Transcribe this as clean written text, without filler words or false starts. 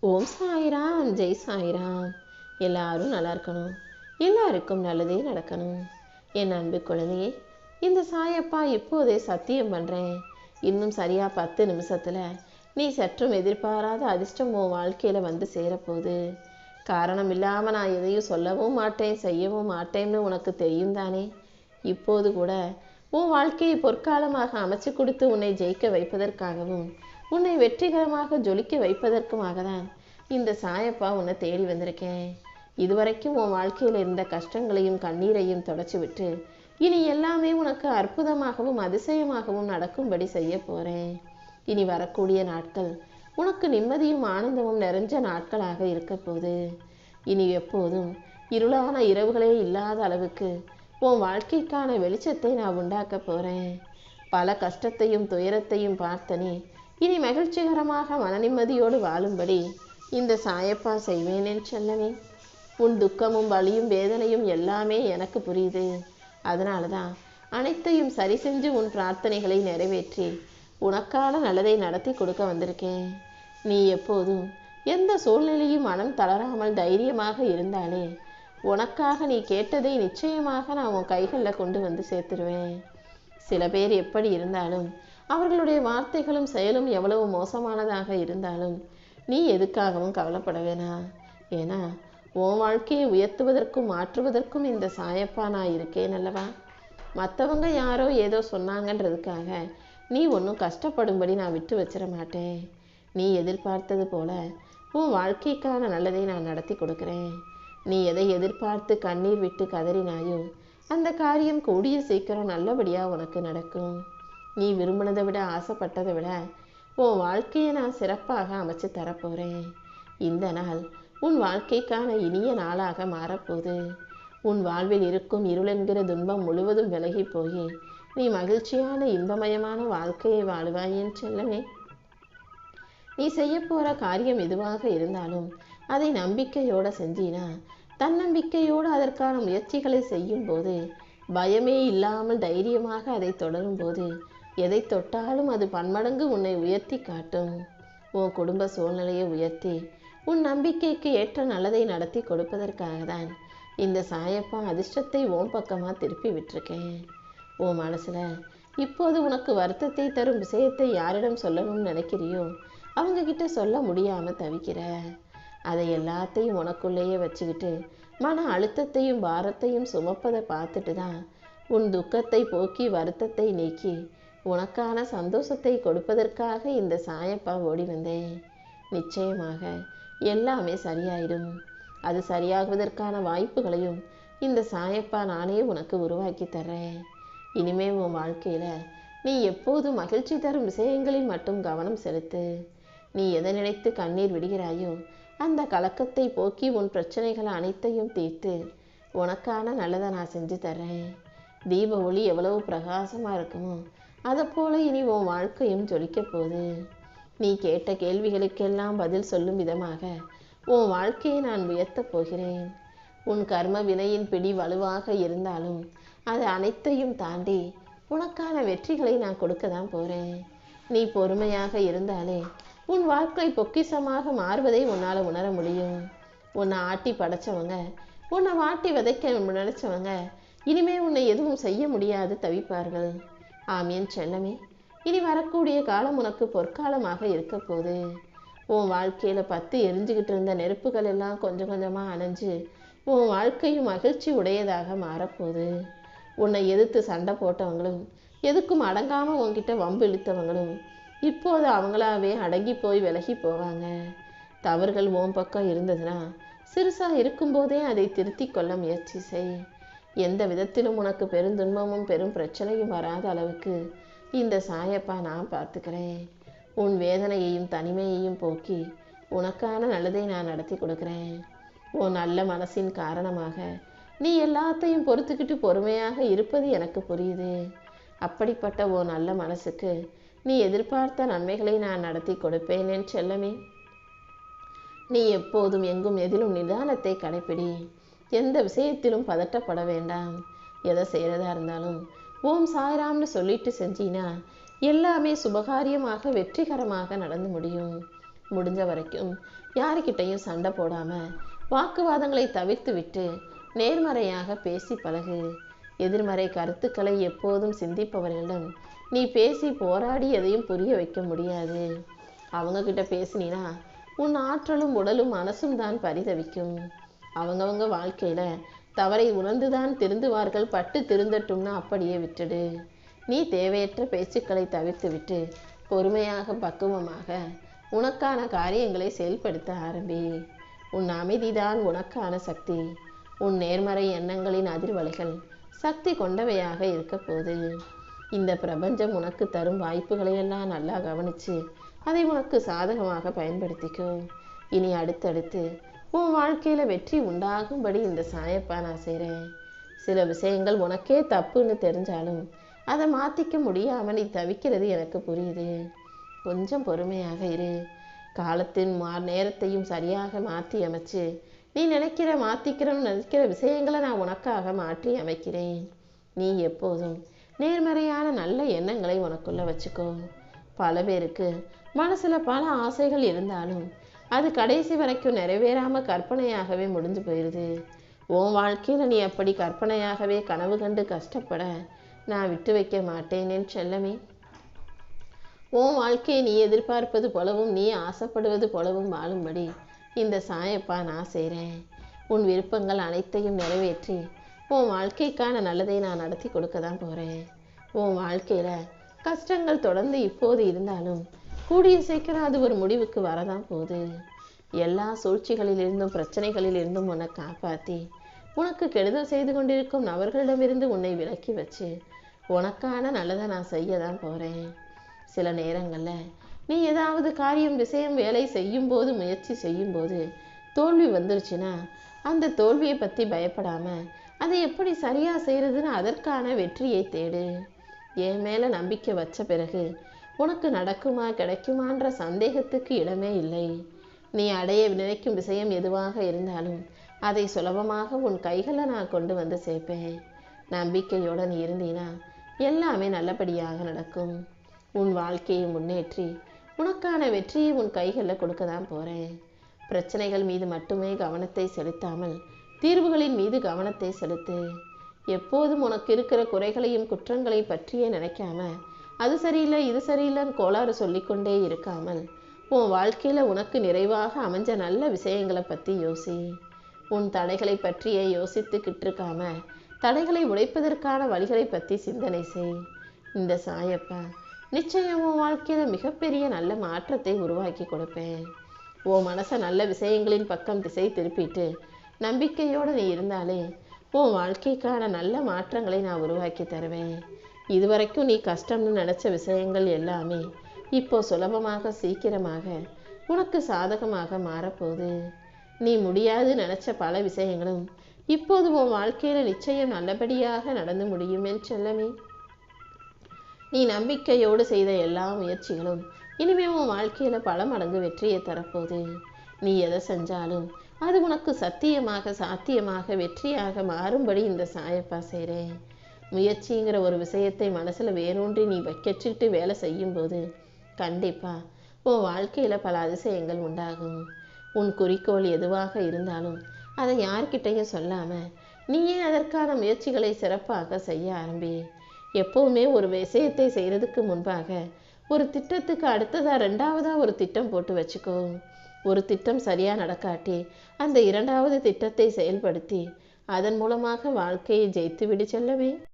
ஓம் சாய்ராம், ஜெய் சாய்ராம். எல்லாரும் நல்லா இருக்கணும், எல்லாருக்கும் நல்லதே நடக்கணும். என் அன்பு குழந்தையே, இந்த சாயப்பா இப்போதே சத்தியம் பண்ணுறேன், இன்னும் சரியா 10 நிமிஷத்தில் நீ சற்றும் எதிர்பாராத அதிர்ஷ்டம் உன் வாழ்க்கையில் வந்து சேரப்போகுது. காரணம் இல்லாமல் நான் எதையும் சொல்லவும் மாட்டேன், செய்யவும் மாட்டேன்னு உனக்கு தெரியும் தானே. இப்போது கூட உன் வாழ்க்கையை பொற்காலமாக அமைச்சு கொடுத்து உன்னை ஜெயிக்க வைப்பதற்காகவும் உன்னை வெற்றிகரமாக ஜொலிக்க வைப்பதற்குமாக தான் இந்த சாயப்பா உன்னை தேடி வந்திருக்கேன். இதுவரைக்கும் உன் வாழ்க்கையில் இருந்த கஷ்டங்களையும் கண்ணீரையும் தொடச்சி விட்டு இனி எல்லாமே உனக்கு அற்புதமாகவும் அதிசயமாகவும் நடக்கும்படி செய்ய போகிறேன். இனி வரக்கூடிய நாட்கள் உனக்கு நிம்மதியும் ஆனந்தமும் நிறைஞ்ச நாட்களாக இருக்க போகுது. இனி எப்போதும் இருளான இரவுகளே இல்லாத அளவுக்கு உன் வாழ்க்கைக்கான வெளிச்சத்தை நான் உண்டாக்க போகிறேன். பல கஷ்டத்தையும் துயரத்தையும் பார்த்தனே, இனி மகிழ்ச்சிகரமாக மன நிம்மதியோடு வாழும்படி இந்த சாயப்பா செய்வேனேன்னு சொல்லவே. உன் துக்கமும் வலியும் வேதனையும் எல்லாமே எனக்கு புரியுது. அதனால தான் அனைத்தையும் சரி செஞ்சு உன் பிரார்த்தனைகளை நிறைவேற்றி உனக்கான நல்லதை நடத்தி கொடுக்க வந்திருக்கேன். நீ எப்போதும் எந்த சூழ்நிலையும் மனம் தளராமல் தைரியமாக இருந்தாலே உனக்காக நீ கேட்டதை நிச்சயமாக நான் உன் கைகளில் கொண்டு வந்து சேர்த்துருவேன். சில பேர் எப்படி இருந்தாலும் அவர்களுடைய வார்த்தைகளும் செயலும் எவ்வளவு மோசமானதாக இருந்தாலும் நீ எதுக்காகவும் கவலைப்பட வேணாம். ஏன்னா உன் வாழ்க்கையை உயர்த்துவதற்கும் மாற்றுவதற்கும் இந்த சாயப்பா நான் இருக்கேன் அல்லவா. மற்றவங்க யாரோ ஏதோ சொன்னாங்கன்றதுக்காக நீ ஒன்றும் கஷ்டப்படும்படி நான் விட்டு வச்சிட மாட்டேன். நீ எதிர்பார்த்தது போல உன் வாழ்க்கைக்கான நல்லதை நான் நடத்தி கொடுக்குறேன். நீ எதை எதிர்பார்த்து கண்ணீர் விட்டு கதறினாயோ அந்த காரியம் கூடிய சீக்கிரம் நல்லபடியாக உனக்கு நடக்கும். நீ விரும்பினதை விட ஆசைப்பட்டதை விட உன் வாழ்க்கையை நான் சிறப்பாக அமைச்சு தரப்போகிறேன். இந்த நாள் உன் வாழ்க்கைக்கான இனிய நாளாக மாறப்போகுது. உன் வாழ்வில் இருக்கும் இருளென்கிற துன்பம் முழுவதும் விலகி போய் நீ மகிழ்ச்சியான இன்பமயமான வாழ்க்கையை வாழுவாயின் செல்லமே. நீ செய்ய போகிற காரியம் எதுவாக இருந்தாலும் அதை நம்பிக்கையோடு செஞ்சினா, தன்னம்பிக்கையோடு அதற்கான முயற்சிகளை செய்யும் போது, பயமே இல்லாமல் தைரியமாக அதை தொடரும் போது எதை தொட்டாலும் அது பன்மடங்கு உன்னை உயர்த்தி காட்டும். உன் குடும்ப சூழ்நிலையை உயர்த்தி உன் நம்பிக்கைக்கு ஏற்ற நல்லதை நடத்தி கொடுப்பதற்காக தான் இந்த சாயப்பா அதிர்ஷ்டத்தை உன் பக்கமாக திருப்பி விட்டுருக்கேன். உன் மனசில் இப்போது உனக்கு வருத்தத்தை தரும் விஷயத்தை யாரிடம் சொல்லணும்னு நினைக்கிறியோ அவங்க கிட்ட சொல்ல முடியாமல் தவிக்கிற. அதை எல்லாத்தையும் உனக்குள்ளேயே வச்சுக்கிட்டு மன அழுத்தத்தையும் பாரத்தையும் சுமப்பதை பார்த்துட்டு தான் உன் துக்கத்தை போக்கி வருத்தத்தை நீக்கி உனக்கான சந்தோஷத்தை கொடுப்பதற்காக இந்த சாயப்பா ஓடி வந்தேன். நிச்சயமாக எல்லாமே சரியாயிடும். அது சரியாகுவதற்கான வாய்ப்புகளையும் இந்த சாயப்பா நானே உனக்கு உருவாக்கி தர்றேன். இனிமே உன் வாழ்க்கையில் நீ எப்போதும் மகிழ்ச்சி தரும் விஷயங்களில் மட்டும் கவனம் செலுத்து. நீ எதை நினைத்து கண்ணீர் விடுகிறாயோ அந்த கலக்கத்தை போக்கி உன் பிரச்சனைகளை அனைத்தையும் தீர்த்து உனக்கான நல்லதை நான் செஞ்சு தர்றேன். தீப ஒளி எவ்வளவு பிரகாசமாக இருக்குமோ அதை போல இனி உன் வாழ்க்கையும் ஜொலிக்க போகுது. நீ கேட்ட கேள்விகளுக்கெல்லாம் பதில் சொல்லும் விதமாக உன் வாழ்க்கையை நான் உயர்த்தப் போகிறேன். உன் கர்ம வினையின் பிடி வலுவாக இருந்தாலும் அது அனைத்தையும் தாண்டி உனக்கான வெற்றிகளை நான் கொடுக்க தான் போகிறேன். நீ பொறுமையாக இருந்தாலே உன் வாழ்க்கை பொக்கிஷமாக மாறுவதை உன்னால் உணர முடியும். உன்னை ஆட்டி படைச்சவங்க, உன்னை வாட்டி விதைக்க நினைச்சவங்க இனிமே உன்னை எதுவும் செய்ய முடியாது தவிப்பார்கள். ஆமீன் செல்லமே. இனி வரக்கூடிய காலம் உனக்கு பொற்காலமாக இருக்க போகுது. உன் வாழ்க்கையில் 10 எரிஞ்சுக்கிட்டு இருந்த நெருப்புகள் எல்லாம் கொஞ்சம் கொஞ்சமாக அணைஞ்சு உன் வாழ்க்கையும் மகிழ்ச்சி உடையதாக மாறப்போகுது. உன்னை எதிர்த்து சண்டை போட்டவங்களும் எதுக்கும் அடங்காமல் உன்கிட்ட வம்பு இழுத்தவங்களும் இப்போது அவங்களாவே அடங்கி போய் விலகி போவாங்க. தவறுகள் உன் பக்கம் இருந்ததுன்னா சிறுசாக இருக்கும்போதே அதை திருத்தி கொள்ள முயற்சி செய். எந்த விதத்திலும் உனக்கு பெருந்துன்பமும் பெரும் பிரச்சனையும் வராத அளவுக்கு இந்த சாயப்பா நான் பார்த்துக்கிறேன். உன் வேதனையையும் தனிமையையும் போக்கி உனக்கான நல்லதை நான் நடத்தி கொடுக்குறேன். உன் நல்ல மனசின் காரணமாக நீ எல்லாத்தையும் பொறுத்துக்கிட்டு பொறுமையாக இருப்பது எனக்கு புரியுது. அப்படிப்பட்ட உன் நல்ல மனசுக்கு நீ எதிர்பார்த்த நன்மைகளை நான் நடத்தி கொடுப்பேனேன் செல்லமே. நீ எப்போதும் எங்கும் எதிலும் நிதானத்தை கடைப்பிடி. எந்த விஷயத்திலும் பதட்டப்பட வேண்டாம். எதை செய்கிறதா இருந்தாலும் ஓம் சாய்ராம்னு சொல்லிட்டு செஞ்சினா எல்லாமே சுபகாரியமாக வெற்றிகரமாக நடந்து முடியும். முடிஞ்ச வரைக்கும் யாருக்கிட்டையும் சண்டை போடாம வாக்குவாதங்களை தவிர்த்து விட்டு நேர்மறையாக பேசி பழகு. எதிர்மறை கருத்துக்களை எப்போதும் சிந்திப்பவர்களிடம் நீ பேசி போராடி எதையும் புரிய வைக்க முடியாது. அவங்க கிட்ட பேசினா உன் ஆற்றலும் உடலும் மனசும் தான் பரிதவிக்கும். அவங்கவங்க வாழ்க்கையில தவறை உணர்ந்துதான் திருந்துவார்கள். பட்டு திருந்தட்டும்னா அப்படியே விட்டுடு. நீ தேவையற்ற பேச்சுக்களை தவிர்த்து விட்டு பொறுமையாக பக்குவமாக உனக்கான காரியங்களை செயல்படுத்த ஆரம்பி. உன் அமைதிதான் உனக்கான சக்தி. உன் நேர்மறை எண்ணங்களின் அதிர்வலைகள் சக்தி கொண்டவையாக இருக்க போது. இந்த பிரபஞ்சம் உனக்கு தரும் வாய்ப்புகளையெல்லாம் நல்லா கவனிச்சு அதை உனக்கு சாதகமாக பயன்படுத்திக்கோ. இனி அடுத்தடுத்து உன் வாழ்க்கையில வெற்றி உண்டாகும்படி இந்த சாயப்பா நான் செய்கிறேன். சில விஷயங்கள் உனக்கே தப்புன்னு தெரிஞ்சாலும் அதை மாற்றிக்க முடியாமல் நீ தவிக்கிறது எனக்கு புரியுது. கொஞ்சம் பொறுமையாக இரு. காலத்தின் நேரத்தையும் சரியாக மாற்றி அமைச்சு நீ மாற்றிக்கிறன்னு நினைக்கிற விஷயங்களை நான் உனக்காக மாற்றி அமைக்கிறேன். நீ எப்போதும் நேர்மறையான நல்ல எண்ணங்களை உனக்குள்ள வச்சுக்கோ. பல பேருக்கு மனசுல பல ஆசைகள் இருந்தாலும் அது கடைசி வரைக்கும் நிறைவேறாம கற்பனையாகவே முடிஞ்சு போயிடுது. உன் வாழ்க்கையில நீ அப்படி கற்பனையாகவே கனவு கண்டு கஷ்டப்பட நான் விட்டு வைக்க மாட்டேன் என் செல்லமே. உன் வாழ்க்கையை நீ எதிர்பார்ப்பது போலவும் நீ ஆசைப்படுவது போலவும் வாழும்படி இந்த சாயப்பா நான் செய்கிறேன். உன் விருப்பங்கள் அனைத்தையும் நிறைவேற்றி உன் வாழ்க்கைக்கான நல்லதை நான் நடத்தி கொடுக்க தான் போகிறேன். உன் வாழ்க்கையில் கஷ்டங்கள் தொடர்ந்து இப்போது இருந்தாலும் கூடிய சீக்கிரம் அது ஒரு முடிவுக்கு வரதான் போகுது. எல்லா சூழ்ச்சிகளிலிருந்தும் பிரச்சனைகளிலிருந்தும் உன்னை காப்பாற்றி உனக்கு கெடுதல் செய்து கொண்டிருக்கும் நபர்களிடமிருந்து உன்னை விலக்கி வச்சு உனக்கான நல்லதை நான் செய்ய தான் போகிறேன். சில நேரங்களில் நீ ஏதாவது காரியம் விஷயம் வேலை செய்யும்போது முயற்சி செய்யும்போது தோல்வி வந்துருச்சுன்னா அந்த தோல்வியை பற்றி பயப்படாமல் அதை எப்படி சரியாக செய்கிறதுன்னு அதற்கான வெற்றியை தேடு. என் மேலே நம்பிக்கை வச்ச பிறகு உனக்கு நடக்குமா கிடைக்குமான்ற சந்தேகத்துக்கு இடமே இல்லை. நீ அடைய நினைக்கும் விஷயம் எதுவாக இருந்தாலும் அதை சுலபமாக உன் கைகளில் நான் கொண்டு வந்து சேர்ப்பேன். நம்பிக்கையோடு நீ இருந்தீனா எல்லாமே நல்லபடியாக நடக்கும். உன் வாழ்க்கையை முன்னேற்றி உனக்கான வெற்றியை உன் கைகளில் கொடுக்க தான் போகிறேன். பிரச்சனைகள் மீது மட்டுமே கவனத்தை செலுத்தாமல் தீர்வுகளின் மீது கவனத்தை செலுத்து. எப்போதும் உனக்கு இருக்கிற குறைகளையும் குற்றங்களை பற்றியே நினைக்காம அது சரியில்லை இது சரியில்லைன்னு கோளாறு சொல்லிக்கொண்டே இருக்காமல் உன் வாழ்க்கையில் உனக்கு நிறைவாக அமைஞ்ச நல்ல விஷயங்களை பற்றி யோசி. உன் தடைகளை பற்றியே யோசித்துக்கிட்டு இருக்காம தடைகளை உடைப்பதற்கான வழிகளை பற்றி சிந்தனை செய். இந்த சாயப்பா நிச்சயம் உன் வாழ்க்கையில் மிகப்பெரிய நல்ல மாற்றத்தை உருவாக்கி கொடுப்பேன். உன் மனசை நல்ல விஷயங்களின் பக்கம் திசை திருப்பிட்டு நம்பிக்கையோடு நீ இருந்தாலே உன் வாழ்க்கைக்கான நல்ல மாற்றங்களை நான் உருவாக்கி தருவேன். இதுவரைக்கும் நீ கஷ்டம்னு நினச்ச விஷயங்கள் எல்லாமே இப்போ சுலபமாக சீக்கிரமாக உனக்கு சாதகமாக மாறப்போகுது. நீ முடியாது நினச்ச பல விஷயங்களும் இப்போது உன் வாழ்க்கையில் நிச்சயம் நல்லபடியாக நடந்து முடியும் என் செல்லமே. நீ நம்பிக்கையோடு செய்த எல்லா முயற்சிகளும் இனிமேல் உன் வாழ்க்கையில் பல மடங்கு வெற்றியை தரப்போகுது. நீ எதை செஞ்சாலும் அது உனக்கு சத்தியமாக சாத்தியமாக வெற்றியாக மாறும்படி இந்த சாயப்பா செய்கிறேன். முயற்சிங்கிற ஒரு விஷயத்தை மனசில் வேரூன்றி நீ வைக்கச்சிட்டு வேலை செய்யும்போது கண்டிப்பாக உன் வாழ்க்கையில் பல அதிசயங்கள் உண்டாகும். உன் குறிக்கோள் எதுவாக இருந்தாலும் அதை யார்கிட்டையும் சொல்லாமல் நீயே அதற்கான முயற்சிகளை சிறப்பாக செய்ய ஆரம்பி. எப்போவுமே ஒரு விஷயத்தை செய்கிறதுக்கு முன்பாக ஒரு திட்டத்துக்கு அடுத்ததாக ரெண்டாவதாக ஒரு திட்டம் போட்டு வச்சுக்கோ. ஒரு திட்டம் சரியாக நடக்காட்டி அந்த இரண்டாவது திட்டத்தை செயல்படுத்தி அதன் மூலமாக வாழ்க்கையை ஜெயித்து விடு செல்லவே.